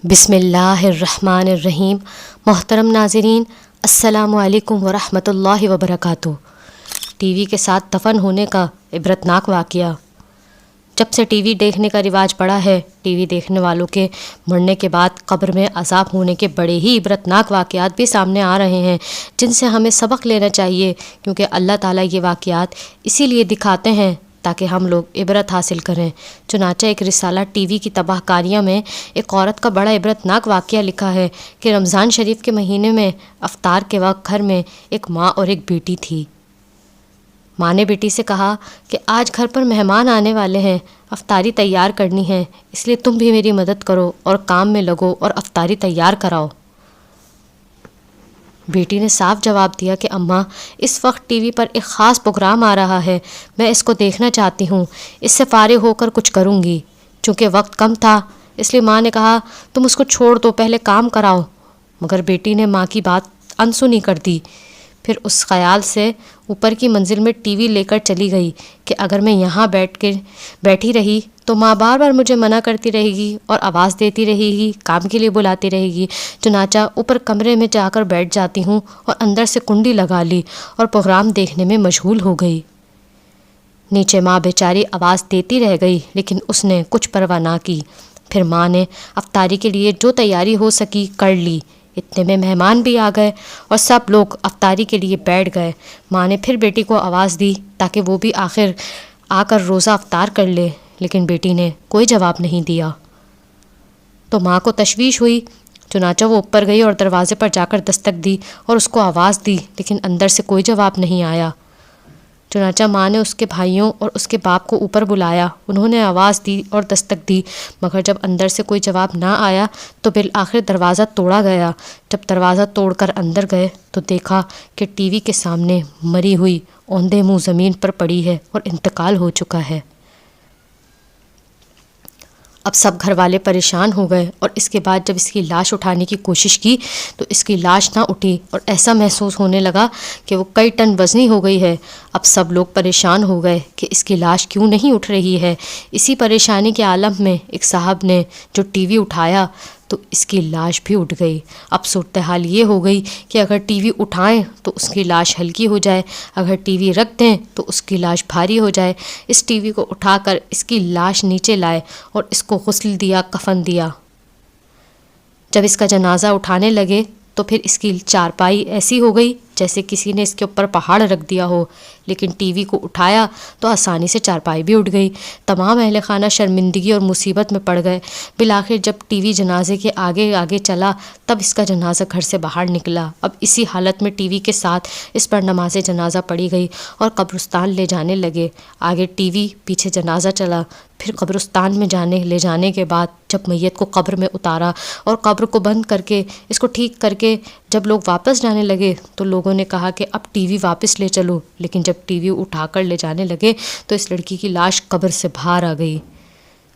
بسم اللہ الرحمن الرحیم۔ محترم ناظرین، السلام علیکم ورحمۃ اللہ وبرکاتہ۔ ٹی وی کے ساتھ دفن ہونے کا عبرتناک واقعہ۔ جب سے ٹی وی دیکھنے کا رواج پڑا ہے، ٹی وی دیکھنے والوں کے مرنے کے بعد قبر میں عذاب ہونے کے بڑے ہی عبرتناک واقعات بھی سامنے آ رہے ہیں، جن سے ہمیں سبق لینا چاہیے، کیونکہ اللہ تعالیٰ یہ واقعات اسی لیے دکھاتے ہیں تاکہ ہم لوگ عبرت حاصل کریں۔ چنانچہ ایک رسالہ ٹی وی کی تباہ کاریاں میں ایک عورت کا بڑا عبرتناک واقعہ لکھا ہے کہ رمضان شریف کے مہینے میں افطار کے وقت گھر میں ایک ماں اور ایک بیٹی تھی۔ ماں نے بیٹی سے کہا کہ آج گھر پر مہمان آنے والے ہیں، افطاری تیار کرنی ہے، اس لیے تم بھی میری مدد کرو اور کام میں لگو اور افطاری تیار کراؤ۔ بیٹی نے صاف جواب دیا کہ اماں، اس وقت ٹی وی پر ایک خاص پروگرام آ رہا ہے، میں اس کو دیکھنا چاہتی ہوں، اس سے فارغ ہو کر کچھ کروں گی۔ چونکہ وقت کم تھا، اس لیے ماں نے کہا تم اس کو چھوڑ دو، پہلے کام کراؤ۔ مگر بیٹی نے ماں کی بات انسنی کر دی۔ پھر اس خیال سے اوپر کی منزل میں ٹی وی لے کر چلی گئی کہ اگر میں یہاں بیٹھی رہی تو ماں بار بار مجھے منع کرتی رہے گی اور آواز دیتی رہے گی، کام کے لیے بلاتی رہے گی۔ چنانچہ اوپر کمرے میں جا کر بیٹھ جاتی ہوں اور اندر سے کنڈی لگا لی اور پروگرام دیکھنے میں مشغول ہو گئی۔ نیچے ماں بیچاری آواز دیتی رہ گئی، لیکن اس نے کچھ پرواہ نہ کی۔ پھر ماں نے افطاری کے لیے جو تیاری ہو سکی کر لی۔ اتنے میں مہمان بھی آ گئے اور سب لوگ افطاری کے لیے بیٹھ گئے۔ ماں نے پھر بیٹی کو آواز دی تاکہ وہ بھی آخر آ کر روزہ افطار کر لے، لیکن بیٹی نے کوئی جواب نہیں دیا۔ تو ماں کو تشویش ہوئی، چنانچہ وہ اوپر گئی اور دروازے پر جا کر دستک دی اور اس کو آواز دی، لیکن اندر سے کوئی جواب نہیں آیا۔ چنانچہ ماں نے اس کے بھائیوں اور اس کے باپ کو اوپر بلایا، انہوں نے آواز دی اور دستک دی، مگر جب اندر سے کوئی جواب نہ آیا تو بالآخر دروازہ توڑا گیا۔ جب دروازہ توڑ کر اندر گئے تو دیکھا کہ ٹی وی کے سامنے مری ہوئی اوندھے منہ زمین پر پڑی ہے اور انتقال ہو چکا ہے۔ اب سب گھر والے پریشان ہو گئے اور اس کے بعد جب اس کی لاش اٹھانے کی کوشش کی تو اس کی لاش نہ اٹھی اور ایسا محسوس ہونے لگا کہ وہ کئی ٹن وزنی ہو گئی ہے۔ اب سب لوگ پریشان ہو گئے کہ اس کی لاش کیوں نہیں اٹھ رہی ہے۔ اسی پریشانی کے عالم میں ایک صاحب نے جو ٹی وی اٹھایا تو اس کی لاش بھی اٹھ گئی۔ اب صورتحال یہ ہو گئی کہ اگر ٹی وی اٹھائیں تو اس کی لاش ہلکی ہو جائے، اگر ٹی وی رکھ دیں تو اس کی لاش بھاری ہو جائے۔ اس ٹی وی کو اٹھا کر اس کی لاش نیچے لائے اور اس کو غسل دیا، کفن دیا۔ جب اس کا جنازہ اٹھانے لگے تو پھر اس کی چارپائی ایسی ہو گئی جیسے کسی نے اس کے اوپر پہاڑ رکھ دیا ہو، لیکن ٹی وی کو اٹھایا تو آسانی سے چارپائی بھی اٹھ گئی۔ تمام اہل خانہ شرمندگی اور مصیبت میں پڑ گئے۔ بالآخر جب ٹی وی جنازے کے آگے آگے چلا تب اس کا جنازہ گھر سے باہر نکلا۔ اب اسی حالت میں ٹی وی کے ساتھ اس پر نماز جنازہ پڑھی گئی اور قبرستان لے جانے لگے۔ آگے ٹی وی، پیچھے جنازہ چلا۔ پھر قبرستان میں لے جانے کے بعد جب میت کو قبر میں اتارا اور قبر کو بند کر کے اس کو ٹھیک کر کے جب لوگ واپس جانے لگے تو لوگوں نے کہا کہ اب ٹی وی واپس لے چلو، لیکن جب ٹی وی اٹھا کر لے جانے لگے تو اس لڑکی کی لاش قبر سے باہر آ گئی۔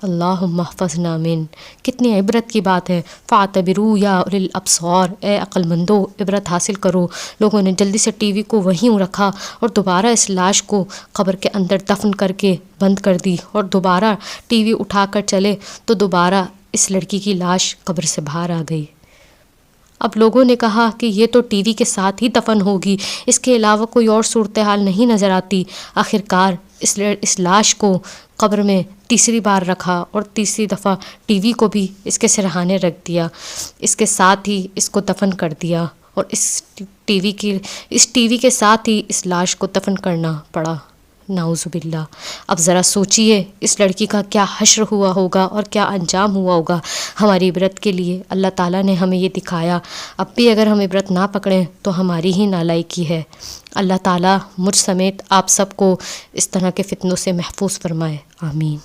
اللہم احفظنا من، کتنی عبرت کی بات ہے۔ فاعتبروا یا اولی الابصار، اے عقل مندو عبرت حاصل کرو۔ لوگوں نے جلدی سے ٹی وی کو وہیں رکھا اور دوبارہ اس لاش کو قبر کے اندر دفن کر کے بند کر دی، اور دوبارہ ٹی وی اٹھا کر چلے تو دوبارہ اس لڑکی کی لاش قبر سے باہر آ گئی۔ اب لوگوں نے کہا کہ یہ تو ٹی وی کے ساتھ ہی دفن ہوگی، اس کے علاوہ کوئی اور صورتحال نہیں نظر آتی۔ آخرکار اس لاش کو قبر میں تیسری بار رکھا اور تیسری دفعہ ٹی وی کو بھی اس کے سرہانے رکھ دیا، اس کے ساتھ ہی اس کو دفن کر دیا، اور اس ٹی وی کے ساتھ ہی اس لاش کو دفن کرنا پڑا۔ نعوذ باللہ۔ اب ذرا سوچئے اس لڑکی کا کیا حشر ہوا ہوگا اور کیا انجام ہوا ہوگا۔ ہماری عبرت کے لیے اللہ تعالیٰ نے ہمیں یہ دکھایا۔ اب بھی اگر ہم عبرت نہ پکڑیں تو ہماری ہی نالائکی ہے۔ اللہ تعالیٰ مجھ سمیت آپ سب کو اس طرح کے فتنوں سے محفوظ فرمائے، آمین۔